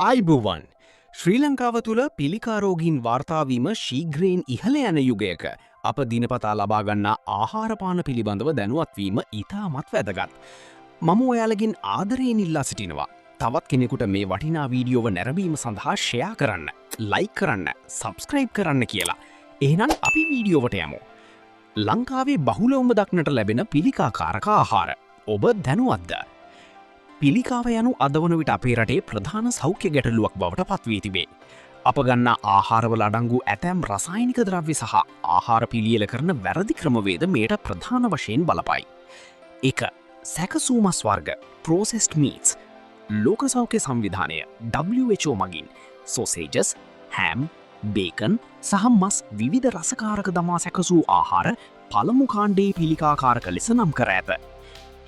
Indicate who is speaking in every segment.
Speaker 1: අයිබුවන් ශ්‍රී ලංකාව තුළ පිළිකාරෝගීන් වාර්තාවීම ශීග්‍රයෙන් ඉහළ යන යුගයක අප දිනපතා ලබාගන්නා ආහාරපාන පිළිබඳව දැනුවත්වීම ඉතාමත් වැදගත්. මම ඔයාලගින් ආදරයෙන් ඉල්ලා සිටිනවා. තවත් කෙනෙකුට මේ වටිනා වීඩියෝව නැරඹීම සඳහා ෂෙයා කරන්න, ලයික් කරන්න, සබස්ක්‍රයිබ් කරන්න කියලා. එහෙනම් අපි වීඩියෝවට යමු. ලංකාවේ බහුලවම දක්නට ලැබෙන පිළිකාකාරක ආහාර. ඔබ දැනුවත්ද? පිළිකාව යනු අද වන විට අපේ රටේ ප්‍රධාන සෞඛ්‍ය ගැටලුවක් බවට පත්වී තිබේ. අප ගන්නා ආහාරවල අඩංගු ඇතැම් රසායනික ද්‍රව්‍ය සහ ආහාර පිළියෙල කරන වැරදි ක්‍රමවේද මෙයට ප්‍රධාන වශයෙන් බලපයි. 1. සැකසූ මස් වර්ග processed meats. ලෝක සෞඛ්‍ය සංවිධානය WHO මගින් sausages, ham, bacon සහ මස් විවිධ රසකාරක දමා සැකසූ ආහාර පළමු කාණ්ඩයේ පිළිකාකාරක ලෙස නම් කර ඇත.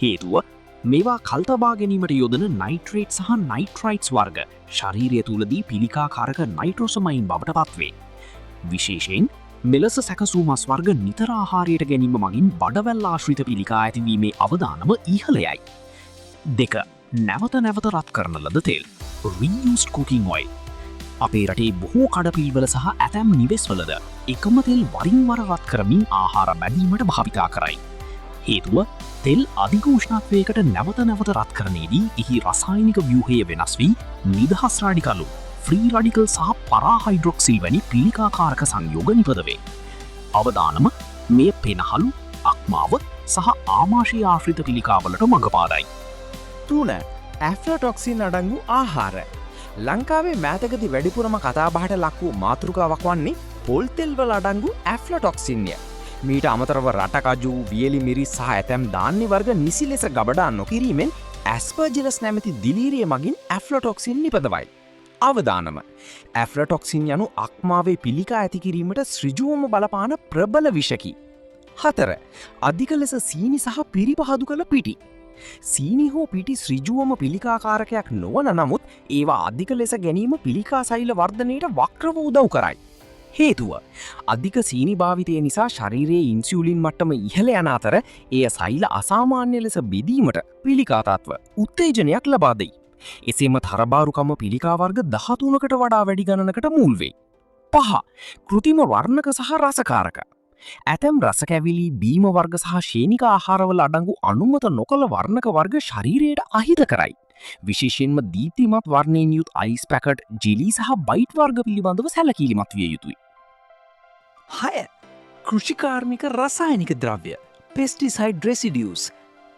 Speaker 1: හේතුව මේවා කල්තබා ගැනීමට යොදන නයිට්‍රේට් සහ නයිට්‍රයිට්ස් වර්ග ශරීරය තුළදී පිළිකාකාරක නයිට්‍රෝසමයින් බවට පත්වේ. විශේෂයෙන් මෙලෙස සැකසූ මස් වර්ග නිතර ආහාරයට ගැනීම මගින් බඩවැල් ආශ්‍රිත පිළිකා ඇතිවීමේ අවදානම ඉහළයයි. 2. නැවත නැවත රත් කරන ලද තෙල් reused cooking oil. අපේ රටේ බොහෝ කඩපිළිවෙල සහ ඇතැම් නිවෙස්වලද එකම තෙල් වරින් වර රත් කරමින් ආහාර බැඳීමට භාවිතා කරයි. හේතුව තෙල් අධික උෂ්ණත්වයකට නැවත නැවත රත් කරනේදී එහි රසායනික ව්‍යුහය වෙනස් වී නිදහස් රාඩිකලු, ෆ්‍රී රාඩිකල් සහ පරාහයිඩ්‍රොක්සිල් වැනි පිළිකාකාරක සංයෝග නිපදවේ. අවදානම මෙය පෙනහළු, අක්මාව සහ ආමාශය ආශ්‍රිත පිළිකාවලට මඟපාදයි.
Speaker 2: 3. ඇෆ්ලටොක්සින් අඩංගු ආහාර. ලංකාවේ මෑතකදී වැඩිපුරම කතාබහට ලක් වූ මාතෘකාවක් වන්නේ පොල් තෙල්වල අඩංගු ඇෆ්ලටොක්සින්ය. මීට අමතරව රටකජු, වියලි මිරිස් සහ ඇතැම් ධාන්‍ය වර්ග නිසි ලෙස ගබඩා නොකිරීමෙන් ඇස්පර්ජිලස් නැමැති දිලීරිය මගින් ඇෆ්ලටොක්සින් නිපදවයි. අවදානම ඇෆ්ලටොක්සින් යනු අක්මාවේ පිළිකා ඇති කිරීමට ඍජුවම බලපාන ප්‍රබල විෂකි. 4. අධික ලෙස සීනි සහ පිරිපහදු කළ පිටි. සීනි හෝ පිටි ඍජුවම පිළිකාකාරකයක් නොවන නමුත් ඒවා අධික ලෙස ගැනීම පිළිකා සෛල වර්ධනයට වක්‍රව උදව් කරයි. හේතුව අධික සීනි භාවිතය නිසා ශරීරයේ ඉන්සියුලින් මට්ටම ඉහළ යන අතර එය සෛල අසාමාන්‍ය ලෙස බෙදීමට පිළිකාතත්ව උත්තේජනයක් ලබා දෙයි. එසේම තරබාරුකම පිළිකා වර්ග 13කට වඩා වැඩි ගණනකට මුල් වේ. 5. කෘතිම වර්ණක සහ රසකාරක. ඇතැම් රස කැවිලි, බීම වර්ග සහ ශේනික ආහාරවල අඩංගු අනුමත නොකළ වර්ණක වර්ග ශරීරයට අහිත කරයි. විශේෂයෙන්ම දීප්තිමත් වර්ණයෙන් යුත් අයිස් පැකට්, ජෙලි සහ බයිට් වර්ග පිළිබඳව සැලකිලිමත් විය යුතුයි.
Speaker 3: 6. කෘෂිකාර්මික රසායනික ද්‍රව්‍ය pesticide residues.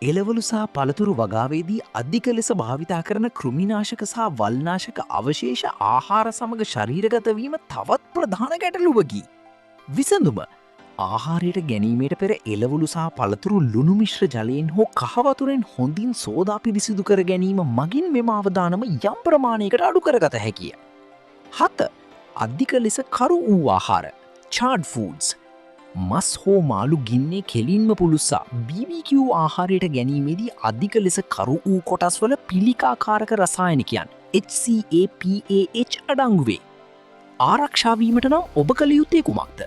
Speaker 3: එළවලු සහ පළතුරු වගාවේදී අධික ලෙස භාවිතා කරන කෘමිනාශක සහ වල්නාශක අවශේෂ ආහාර සමග ශරීරගත වීම තවත් ප්‍රධාන ගැටලුවකි. විසඳුම ආහාරයට ගැනීමට පෙර එළවලු සහ පළතුරු ලුණු මිශ්‍ර ජලයෙන් හෝ කහවතුරෙන් හොඳින් සෝදා පිරිසිදු කර ගැනීම මගින් මෙම අවදානම යම් ප්‍රමාණයකට අඩු කරගත හැකිය. 7. අධික ලෙස කරු වූ ආහාර charred foods. මස් හෝ මාළු ගින්නේ කෙලින්ම පුළුස්සා BBQ ආහාරයට ගැනීමේදී අධික ලෙස කරු වූ කොටස්වල පිළිකාකාරක රසායනිකයන් HCAPAH අඩංගු වේ. ආරක්ෂාවීමට නම් ඔබ කළ යුත්තේ කුමක්ද?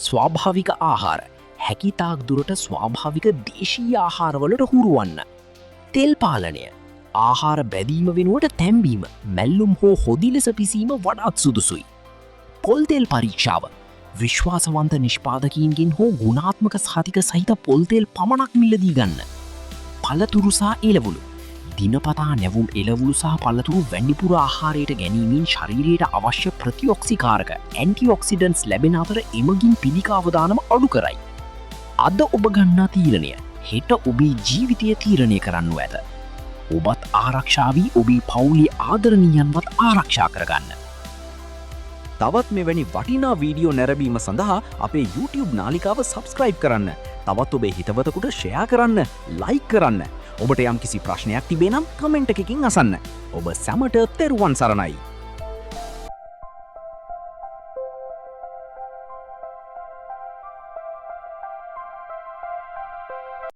Speaker 3: ස්වාභාවික ආහාර හැකිතාක් දුරට ස්වාභාවික දේශීය ආහාරවලට හුරුවන්න. තෙල් පාලනය ආහාර බැදීම වෙනුවට තැම්බීම, මැල්ලුම් හෝ හොදි ලෙස පිසීම වඩාත් සුදුසුයි. පොල් තෙල් පරීක්ෂාව විශ්වාසවන්ත නිෂ්පාදකීන්ගෙන් හෝ ගුණාත්මක සහතික සහිත පොල් තෙල් පමණක් මිලදී ගන්න. පළතුරු සහ එළවලු දිනපතා නැවුම් එළවලු සහ පළතුරු වැඩිපුර ආහාරයට ගැනීමෙන් ශරීරයට අවශ්‍ය ප්‍රතිඔක්සිකාරක ඇන්ටිඔක්සිඩන්ට්ස් ලැබෙන අතර එමගින් පිළිකා අවදානම අඩු කරයි. අද ඔබ ගන්නා තීරණය හෙට ඔබේ ජීවිතය තීරණය කරන්නු ඇත. ඔබත් ආරක්ෂා වී ඔබේ පවුලේ ආදරණීයන්වත් ආරක්ෂා කරගන්න.
Speaker 2: තවත් මෙවැනි වටිනා වීඩියෝ නැරඹීම සඳහා අපේ YouTube නාලිකාව සබස්ක්‍රයිබ් කරන්න. තවත් ඔබේ හිතවතකුට ෂෙයා කරන්න, ලයික් කරන්න. ඔබට යම් කිසි ප්‍රශ්නයක් තිබේ නම් කමෙන්ට් එකකින් අසන්න. ඔබ සැමට තෙරුවන් සරණයි.